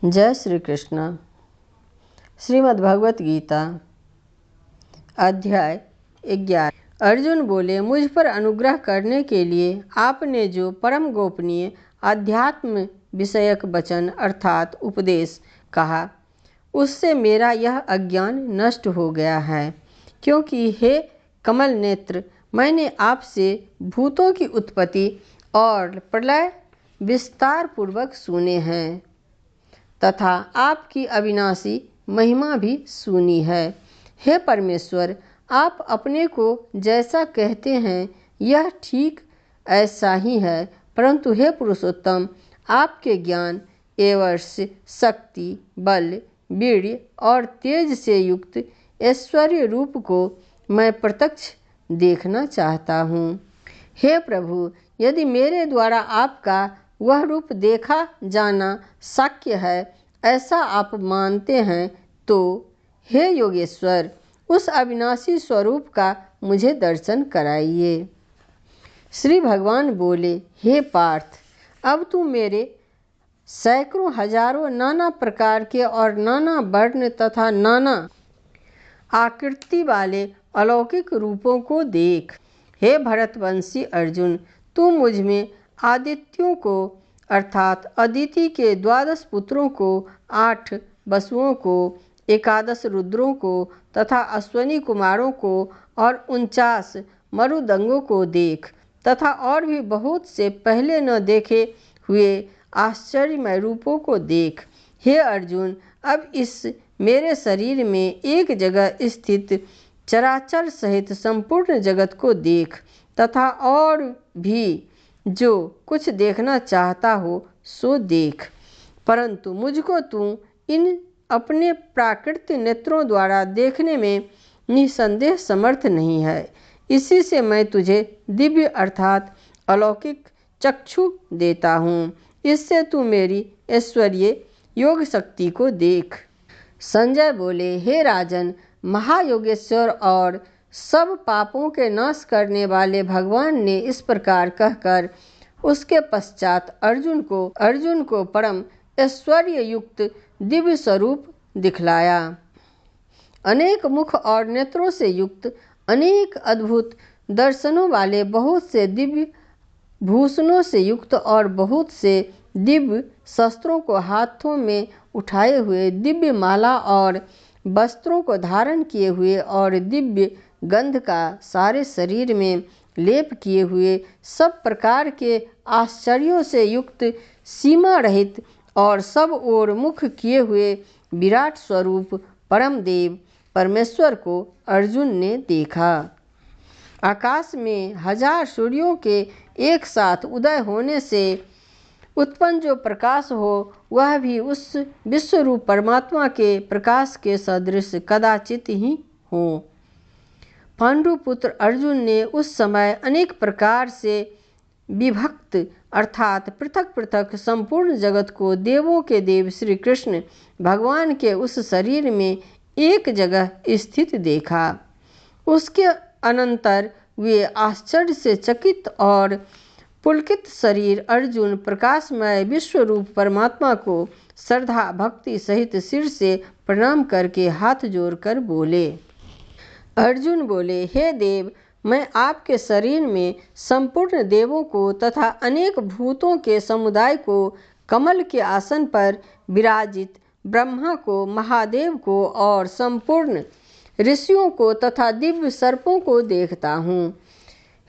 जय श्री कृष्ण। श्रीमद् भगवत गीता अध्याय 11। अर्जुन बोले, मुझ पर अनुग्रह करने के लिए आपने जो परम गोपनीय अध्यात्म विषयक वचन अर्थात उपदेश कहा, उससे मेरा यह अज्ञान नष्ट हो गया है। क्योंकि हे कमल नेत्र, मैंने आपसे भूतों की उत्पत्ति और प्रलय विस्तार पूर्वक सुने हैं तथा आपकी अविनाशी महिमा भी सुनी है। हे परमेश्वर, आप अपने को जैसा कहते हैं यह ठीक ऐसा ही है, परंतु हे पुरुषोत्तम, आपके ज्ञान ऐश्वर्य, शक्ति, बल, वीर्य और तेज से युक्त ऐश्वर्य रूप को मैं प्रत्यक्ष देखना चाहता हूँ। हे प्रभु, यदि मेरे द्वारा आपका वह रूप देखा जाना शक्य है, ऐसा आप मानते हैं, तो हे योगेश्वर, उस अविनाशी स्वरूप का मुझे दर्शन कराइए। श्री भगवान बोले, हे पार्थ, अब तू मेरे सैकड़ों हजारों नाना प्रकार के और नाना वर्ण तथा नाना आकृति वाले अलौकिक रूपों को देख। हे भरतवंशी अर्जुन, तू मुझ में आदित्यों को अर्थात अदिति के 12 पुत्रों को, 8 वसुओं को, 11 रुद्रों को तथा अश्वनी कुमारों को और 49 मरुदंगों को देख तथा और भी बहुत से पहले न देखे हुए आश्चर्यमय रूपों को देख। हे अर्जुन, अब इस मेरे शरीर में एक जगह स्थित चराचर सहित संपूर्ण जगत को देख तथा और भी जो कुछ देखना चाहता हो सो देख, परंतु मुझको तू इन अपने प्राकृतिक नेत्रों द्वारा देखने में निसंदेह समर्थ नहीं है। इसी से मैं तुझे दिव्य अर्थात अलौकिक चक्षु देता हूँ। इससे तू मेरी ऐश्वर्य योग शक्ति को देख। संजय बोले, हे राजन, महायोगेश्वर और सब पापों के नाश करने वाले भगवान ने इस प्रकार कहकर उसके पश्चात अर्जुन को परम ऐश्वर्य युक्त दिव्य स्वरूप दिखलाया। अनेक मुख और नेत्रों से युक्त, अनेक अद्भुत दर्शनों वाले, बहुत से दिव्य भूषणों से युक्त और बहुत से दिव्य शस्त्रों को हाथों में उठाए हुए, दिव्य माला और वस्त्रों को धारण किए हुए और दिव्य गंध का सारे शरीर में लेप किए हुए, सब प्रकार के आश्चर्यों से युक्त, सीमा रहित और सब ओर मुख किए हुए विराट स्वरूप परम देव परमेश्वर को अर्जुन ने देखा। आकाश में 1000 सूर्यों के एक साथ उदय होने से उत्पन्न जो प्रकाश हो, वह भी उस विश्वरूप परमात्मा के प्रकाश के सदृश कदाचित ही हो। पांडुपुत्र अर्जुन ने उस समय अनेक प्रकार से विभक्त अर्थात पृथक पृथक संपूर्ण जगत को देवों के देव श्री कृष्ण भगवान के उस शरीर में एक जगह स्थित देखा। उसके अनंतर वे आश्चर्य से चकित और पुलकित शरीर अर्जुन प्रकाशमय विश्वरूप परमात्मा को श्रद्धा भक्ति सहित सिर से प्रणाम करके हाथ जोड़कर बोले। अर्जुन बोले, हे देव, मैं आपके शरीर में संपूर्ण देवों को तथा अनेक भूतों के समुदाय को, कमल के आसन पर विराजित ब्रह्मा को, महादेव को और संपूर्ण ऋषियों को तथा दिव्य सर्पों को देखता हूँ।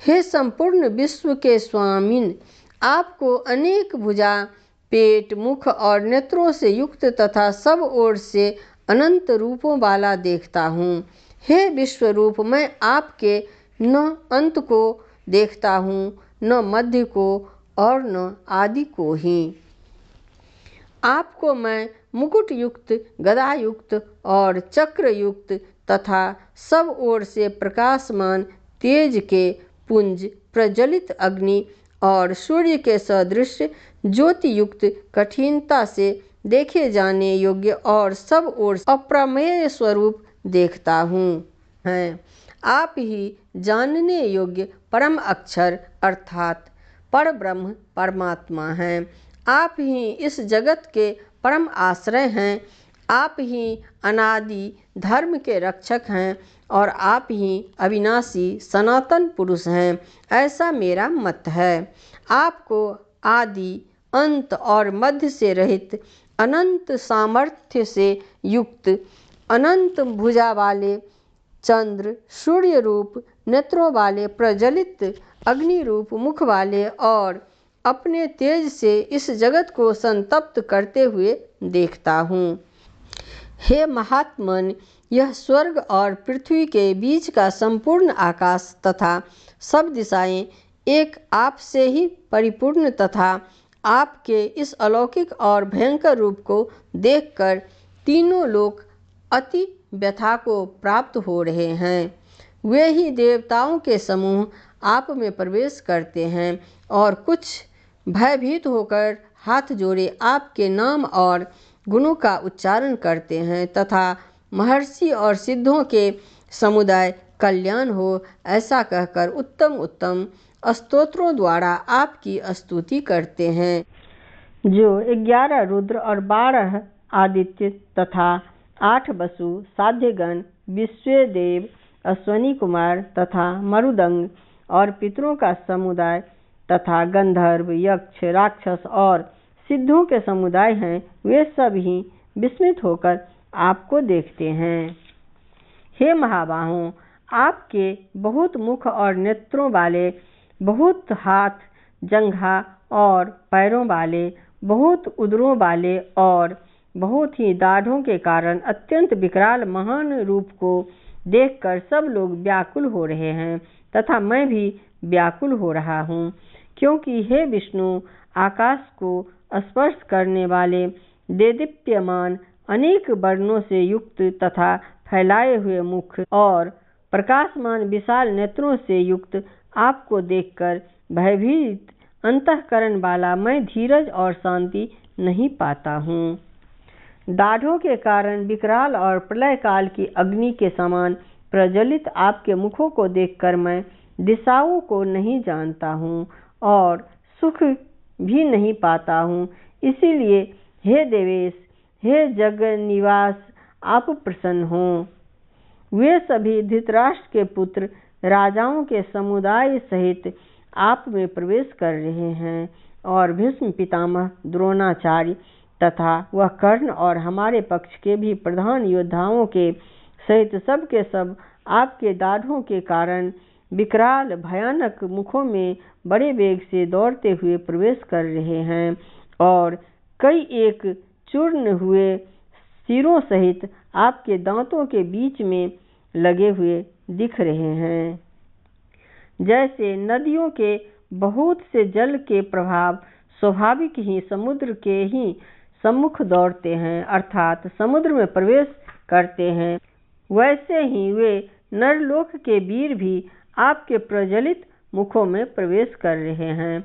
हे संपूर्ण विश्व के स्वामिन, आपको अनेक भुजा, पेट, मुख और नेत्रों से युक्त तथा सब ओर से अनंत रूपों वाला देखता हूँ। हे विश्वरूप, मैं आपके न अंत को देखता हूँ, न मध्य को और न आदि को ही। आपको मैं मुकुट युक्त, गदा युक्त और चक्र युक्त तथा सब ओर से प्रकाशमान तेज के पुंज, प्रज्वलित अग्नि और सूर्य के सदृश ज्योति युक्त, कठिनता से देखे जाने योग्य और सब ओर अप्रमेय स्वरूप देखता हूँ। हैं आप ही जानने योग्य परम अक्षर अर्थात परब्रह्म परमात्मा हैं। आप ही इस जगत के परम आश्रय हैं। आप ही अनादि धर्म के रक्षक हैं और आप ही अविनाशी सनातन पुरुष हैं, ऐसा मेरा मत है। आपको आदि अंत और मध्य से रहित, अनंत सामर्थ्य से युक्त, अनंत भुजा वाले, चंद्र सूर्य रूप नेत्रों वाले, प्रज्वलित अग्नि रूप मुख वाले और अपने तेज से इस जगत को संतप्त करते हुए देखता हूँ। हे महात्मन, यह स्वर्ग और पृथ्वी के बीच का संपूर्ण आकाश तथा सब दिशाएं एक आप से ही परिपूर्ण तथा आपके इस अलौकिक और भयंकर रूप को देखकर तीनों लोक अति व्यथा को प्राप्त हो रहे हैं। वे ही देवताओं के समूह आप में प्रवेश करते हैं और कुछ भयभीत होकर हाथ जोड़े आपके नाम और गुणों का उच्चारण करते हैं तथा महर्षि और सिद्धों के समुदाय कल्याण हो ऐसा कहकर उत्तम उत्तम स्तोत्रों द्वारा आपकी स्तुति करते हैं। जो 11 रुद्र और 12 आदित्य तथा 8 वसु, साध्यगण, विश्वदेव, अश्वनी कुमार तथा मरुदंग और पितरों का समुदाय तथा गंधर्व, यक्ष, राक्षस और सिद्धों के समुदाय हैं, वे सब ही विस्मित होकर आपको देखते हैं। हे महाबाहों, आपके बहुत मुख और नेत्रों वाले, बहुत हाथ, जंघा और पैरों वाले, बहुत उदरों वाले और बहुत ही दाढ़ों के कारण अत्यंत विकराल महान रूप को देखकर सब लोग व्याकुल हो रहे हैं तथा मैं भी व्याकुल हो रहा हूँ, क्योंकि हे विष्णु, आकाश को स्पर्श करने वाले देदीप्यमान अनेक वर्णों से युक्त तथा फैलाए हुए मुख और प्रकाशमान विशाल नेत्रों से युक्त आपको देखकर भयभीत अंतःकरण वाला मैं धीरज और शांति नहीं पाता हूँ। दाढ़ों के कारण विकराल और प्रलय काल की अग्नि के समान प्रज्वलित आपके मुखों को देखकर मैं दिशाओं को नहीं जानता हूँ और सुख भी नहीं पाता हूँ। इसीलिए हे देवेश, हे जगन्निवास, आप प्रसन्न हों। वे सभी धृतराष्ट्र के पुत्र राजाओं के समुदाय सहित आप में प्रवेश कर रहे हैं और भीष्म पितामह, द्रोणाचार्य तथा वह कर्ण और हमारे पक्ष के भी प्रधान योद्धाओं के सहित सब के सब आपके दाढ़ों के कारण विकराल भयानक मुखों में बड़े वेग से दौड़ते हुए प्रवेश कर रहे हैं और कई एक चूर्ण हुए सिरों सहित आपके दांतों के बीच में लगे हुए दिख रहे हैं। जैसे नदियों के बहुत से जल के प्रभाव स्वाभाविक ही समुद्र के ही सम्मुख दौड़ते हैं, अर्थात समुद्र में प्रवेश करते हैं, वैसे ही वे नरलोक के वीर भी आपके प्रज्वलित मुखों में प्रवेश कर रहे हैं।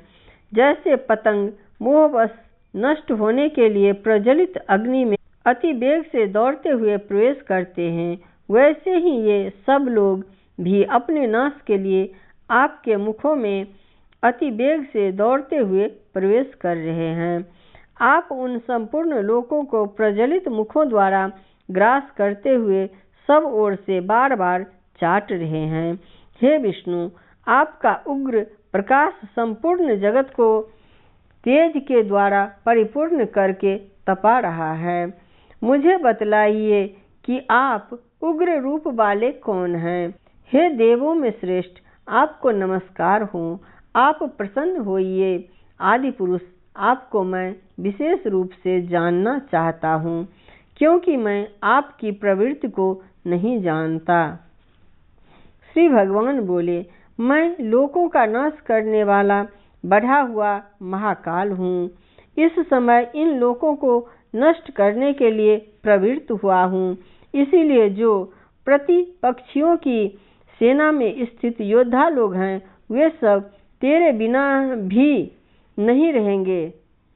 जैसे पतंग मोहवश नष्ट होने के लिए प्रज्वलित अग्नि में अति वेग से दौड़ते हुए प्रवेश करते हैं, वैसे ही ये सब लोग भी अपने नाश के लिए आपके मुखों में अति वेग से दौड़ते हुए प्रवेश कर रहे हैं। आप उन संपूर्ण लोकों को प्रज्वलित मुखों द्वारा ग्रास करते हुए सब ओर से बार बार चाट रहे हैं। हे विष्णु, आपका उग्र प्रकाश संपूर्ण जगत को तेज के द्वारा परिपूर्ण करके तपा रहा है। मुझे बतलाइए कि आप उग्र रूप वाले कौन हैं। हे देवों में श्रेष्ठ, आपको नमस्कार हो। आप प्रसन्न होइए। आदि पुरुष, आपको मैं विशेष रूप से जानना चाहता हूँ, क्योंकि मैं आपकी प्रवृत्ति को नहीं जानता। श्री भगवान बोले, मैं लोकों का नाश करने वाला बढ़ा हुआ महाकाल हूँ। इस समय इन लोकों को नष्ट करने के लिए प्रवृत्त हुआ हूँ। इसीलिए जो प्रतिपक्षियों की सेना में स्थित योद्धा लोग हैं, वे सब तेरे बिना भी नहीं रहेंगे,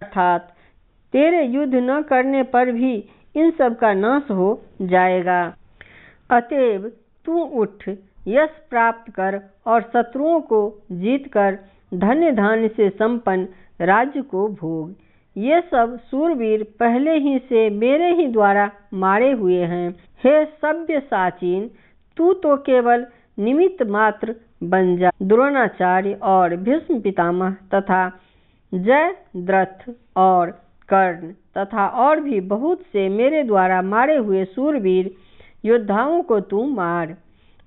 अर्थात तेरे युद्ध न करने पर भी इन सब का नाश हो जाएगा। अतएव तू उठ, यश प्राप्त कर और शत्रुओं को जीतकर धन्य धान्य से संपन्न राज्य को भोग। ये सब सूरवीर पहले ही से मेरे ही द्वारा मारे हुए हैं। हे सव्यसाचीन, तू तो केवल निमित्त मात्र बन जा। द्रोणाचार्य और भीष्म पितामह तथा जयद्रथ और कर्ण तथा और भी बहुत से मेरे द्वारा मारे हुए सूरवीर योद्धाओं को तू मार।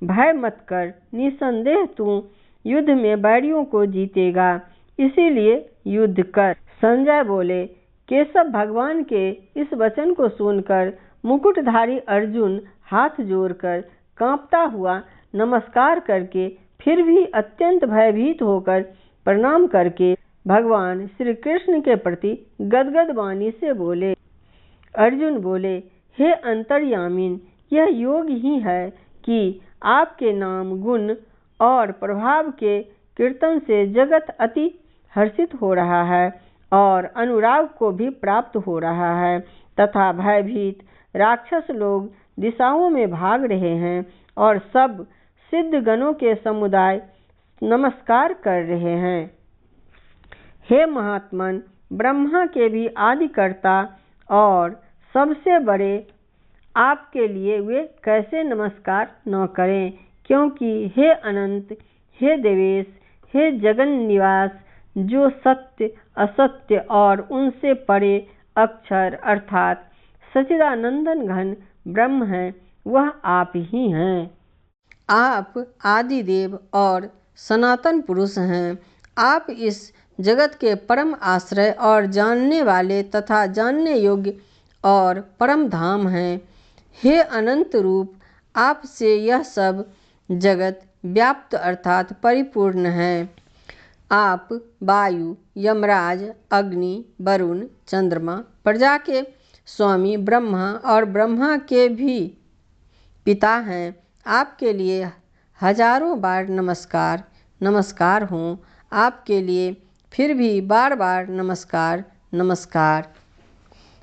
भय मत कर, निसंदेह तू युद्ध में बैरियों को जीतेगा, इसीलिए युद्ध कर। संजय बोले। केशव भगवान के इस वचन को सुनकर मुकुटधारी अर्जुन हाथ जोड़कर कांपता हुआ नमस्कार करके फिर भी अत्यंत भयभीत होकर प्रणाम करके भगवान श्री कृष्ण के प्रति गदगद वाणी से बोले। अर्जुन बोले, हे अंतर्यामिन, यह योग ही है कि आपके नाम, गुण और प्रभाव के कीर्तन से जगत अति हर्षित हो रहा है और अनुराग को भी प्राप्त हो रहा है तथा भयभीत राक्षस लोग दिशाओं में भाग रहे हैं और सब सिद्ध गणों के समुदाय नमस्कार कर रहे हैं। हे महात्मन, ब्रह्मा के भी आदिकर्ता और सबसे बड़े आपके लिए वे कैसे नमस्कार न करें, क्योंकि हे अनंत, हे देवेश, हे जगन निवास, जो सत्य, असत्य और उनसे परे अक्षर अर्थात सच्चिदानंदन घन ब्रह्म हैं, वह आप ही हैं। आप आदिदेव और सनातन पुरुष हैं। आप इस जगत के परम आश्रय और जानने वाले तथा जानने योग्य और परम धाम हैं। हे अनंत रूप, आपसे यह सब जगत व्याप्त अर्थात परिपूर्ण है। आप वायु, यमराज, अग्नि, वरुण, चंद्रमा, प्रजा के स्वामी ब्रह्मा और ब्रह्मा के भी पिता हैं। आपके लिए हजारों बार नमस्कार नमस्कार हों। आपके लिए फिर भी बार बार नमस्कार नमस्कार।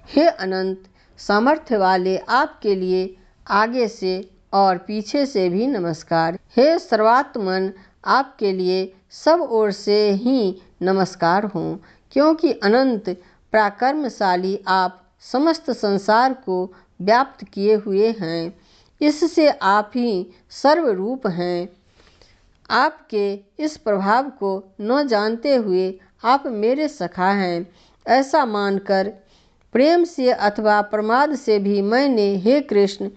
हे अनंत सामर्थ्य वाले, आपके लिए आगे से और पीछे से भी नमस्कार। हे सर्वात्मन, आपके लिए सब ओर से ही नमस्कार हों, क्योंकि अनंत पराक्रमशाली आप समस्त संसार को व्याप्त किए हुए हैं। इससे आप ही सर्वरूप हैं। आपके इस प्रभाव को न जानते हुए आप मेरे सखा हैं, ऐसा मानकर प्रेम से अथवा प्रमाद से भी मैंने हे कृष्ण,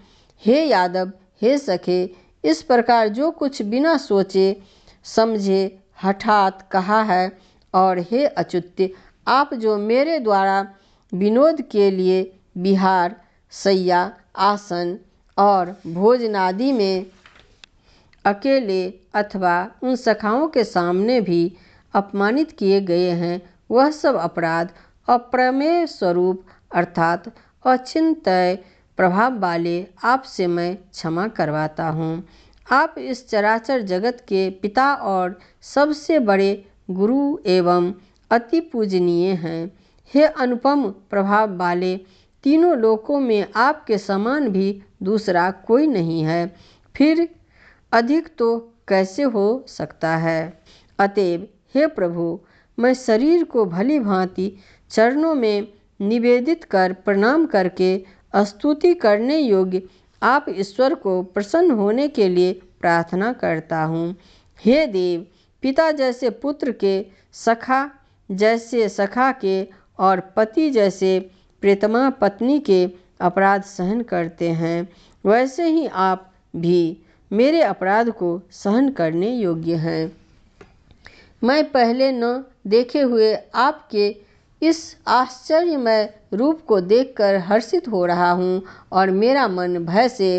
हे यादव, हे सखे, इस प्रकार जो कुछ बिना सोचे समझे हठात कहा है। और हे अच्युत, आप जो मेरे द्वारा विनोद के लिए विहार, शय्या, आसन और भोजनादि में अकेले अथवा उन सखाओं के सामने भी अपमानित किए गए हैं, वह सब अपराध अप्रमेय स्वरूप अर्थात अचिंत्य प्रभाव वाले आपसे मैं क्षमा करवाता हूँ। आप इस चराचर जगत के पिता और सबसे बड़े गुरु एवं अति पूजनीय हैं। हे अनुपम प्रभाव वाले, तीनों लोकों में आपके समान भी दूसरा कोई नहीं है, फिर अधिक तो कैसे हो सकता है। अतएव हे प्रभु, मैं शरीर को भली भांति चरणों में निवेदित कर प्रणाम करके स्तुति करने योग्य आप ईश्वर को प्रसन्न होने के लिए प्रार्थना करता हूँ। हे देव, पिता जैसे पुत्र के, सखा जैसे सखा के और पति जैसे प्रियतमा पत्नी के अपराध सहन करते हैं, वैसे ही आप भी मेरे अपराध को सहन करने योग्य हैं। मैं पहले न देखे हुए आपके इस आश्चर्यमय रूप को देखकर हर्षित हो रहा हूँ और मेरा मन भय से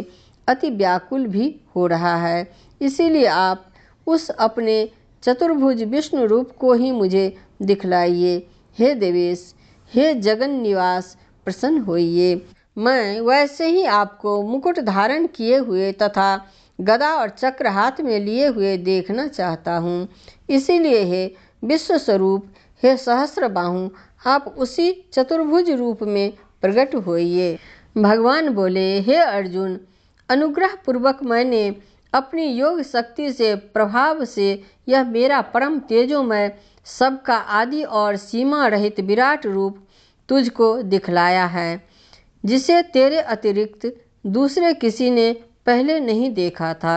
अति व्याकुल भी हो रहा है। इसीलिए आप उस अपने चतुर्भुज विष्णु रूप को ही मुझे दिखलाइए। हे देवेश, हे जगन निवास, प्रसन्न होइए। मैं वैसे ही आपको मुकुट धारण किए हुए तथा गदा और चक्र हाथ में लिए हुए देखना चाहता हूँ। इसीलिए हे विश्व स्वरूप, हे सहस्र बाहु, आप उसी चतुर्भुज रूप में प्रकट होइए। भगवान बोले, हे अर्जुन, अनुग्रह पूर्वक मैंने अपनी योग शक्ति से प्रभाव से यह मेरा परम तेजोमय सबका आदि और सीमा रहित विराट रूप तुझको दिखलाया है, जिसे तेरे अतिरिक्त दूसरे किसी ने पहले नहीं देखा था।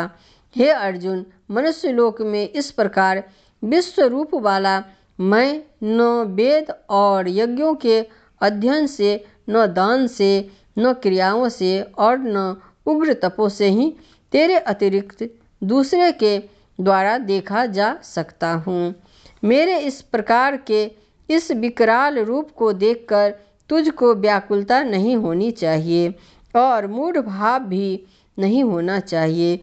हे अर्जुन, मनुष्यलोक में इस प्रकार विश्व रूप वाला मैं न वेद और यज्ञों के अध्ययन से, न दान से, न क्रियाओं से और न उग्र तपों से ही तेरे अतिरिक्त दूसरे के द्वारा देखा जा सकता हूँ। मेरे इस प्रकार के इस विकराल रूप को देखकर तुझको व्याकुलता नहीं होनी चाहिए और मूढ़ भाव भी नहीं होना चाहिए।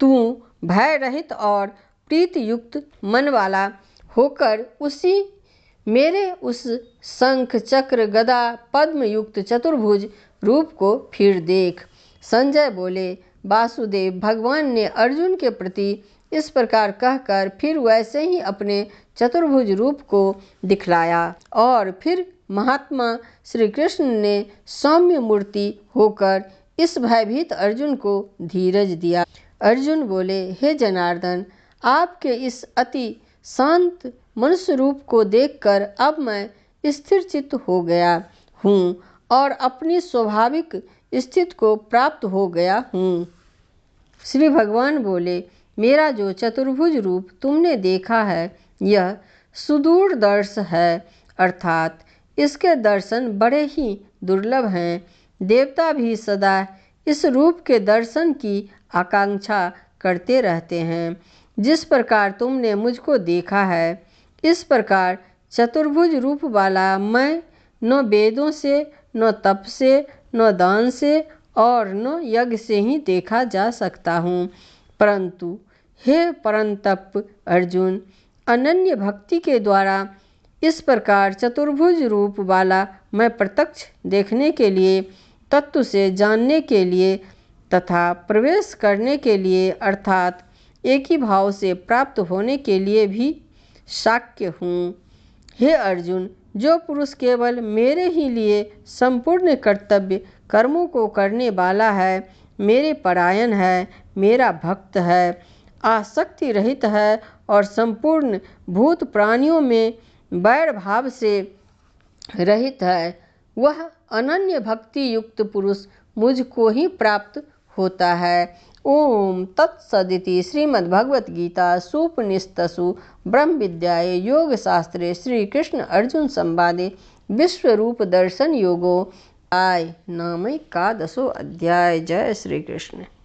तू भय रहित और प्रीति युक्त मन वाला होकर उसी मेरे उस शंख चक्र गदा पद्म युक्त चतुर्भुज रूप को फिर देख। संजय बोले, वासुदेव भगवान ने अर्जुन के प्रति इस प्रकार कहकर फिर वैसे ही अपने चतुर्भुज रूप को दिखलाया और फिर महात्मा श्री कृष्ण ने सौम्य मूर्ति होकर इस भयभीत अर्जुन को धीरज दिया। अर्जुन बोले, हे जनार्दन, आपके इस अति शांत मनुष्य रूप को देखकर अब मैं स्थिर चित्त हो गया हूँ और अपनी स्वाभाविक स्थिति को प्राप्त हो गया हूँ। श्री भगवान बोले, मेरा जो चतुर्भुज रूप तुमने देखा है यह सुदूरदर्श है, अर्थात इसके दर्शन बड़े ही दुर्लभ हैं। देवता भी सदा इस रूप के दर्शन की आकांक्षा करते रहते हैं। जिस प्रकार तुमने मुझको देखा है, इस प्रकार चतुर्भुज रूप वाला मैं न वेदों से, न तप से, न दान से और न यज्ञ से ही देखा जा सकता हूँ। परंतु हे परंतप अर्जुन, अनन्य भक्ति के द्वारा इस प्रकार चतुर्भुज रूप वाला मैं प्रत्यक्ष देखने के लिए, तत्व से जानने के लिए तथा प्रवेश करने के लिए, अर्थात एक ही भाव से प्राप्त होने के लिए भी शाक्य हूँ। हे अर्जुन, जो पुरुष केवल मेरे ही लिए संपूर्ण कर्तव्य कर्मों को करने वाला है, मेरे परायण है, मेरा भक्त है, आसक्ति रहित है और संपूर्ण भूत प्राणियों में वैर भाव से रहित है, वह अनन्य भक्ति युक्त पुरुष मुझको ही प्राप्त होता है। ओम तत्सदिति श्रीमद्भगवद्गीता सुपनिषत्सु ब्रह्म विद्याये योग शास्त्रे श्री कृष्ण अर्जुन संवादे विश्व रूप दर्शन योगो नाम 11 अध्याय। जय श्री कृष्ण।